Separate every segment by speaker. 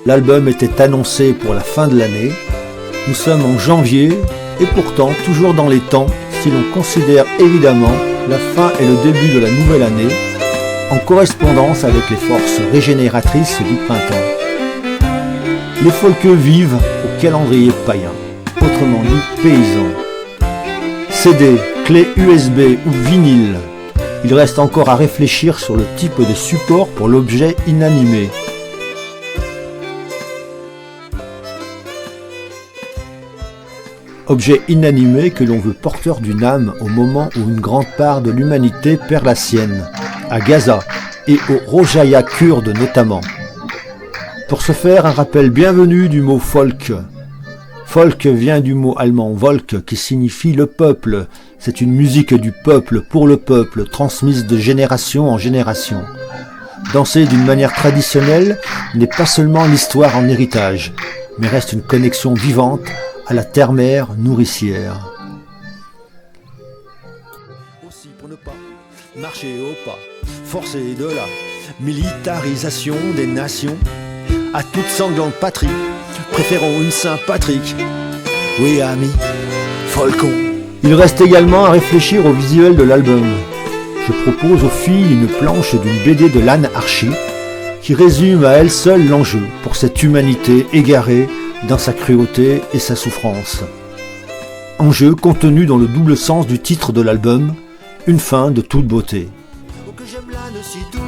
Speaker 1: L'album était annoncé pour la fin de l'année. Nous sommes en janvier et pourtant toujours dans les temps si l'on considère évidemment la fin et le début de la nouvelle année en correspondance avec les forces régénératrices du printemps. Les folkeux vivent au calendrier païen, autrement dit paysan. CD, clé USB ou vinyle, il reste encore à réfléchir sur le type de support pour l'objet inanimé. Objet inanimé que l'on veut porteur d'une âme au moment où une grande part de l'humanité perd la sienne, à Gaza et au Rojava kurde notamment. Pour ce faire, un rappel bienvenu du mot folk. Folk vient du mot allemand Volk qui signifie le peuple. C'est une musique du peuple pour le peuple, transmise de génération en génération. Danser d'une manière traditionnelle n'est pas seulement l'histoire en héritage, mais reste une connexion vivante à la terre-mère nourricière. Aussi pour ne pas marcher au pas, forcer de la militarisation des nations, à toute sanglante patrie, préférons une Saint-Patrick. Oui, amis, Folcon. Il reste également à réfléchir au visuel de l'album. Je propose aux filles une planche d'une BD de Lan Archi qui résume à elle seule l'enjeu pour cette humanité égarée dans sa cruauté et sa souffrance. Enjeu contenu dans le double sens du titre de l'album, une fin de toute beauté. Oh que j'aime l'âne si doux,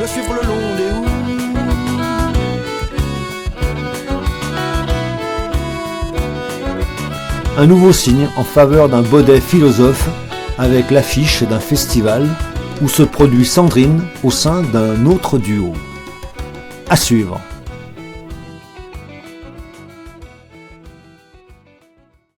Speaker 1: le suivre le long des houes. Un nouveau signe en faveur d'un Baudet philosophe avec l'affiche d'un festival où se produit Sandrine au sein d'un autre duo. À suivre.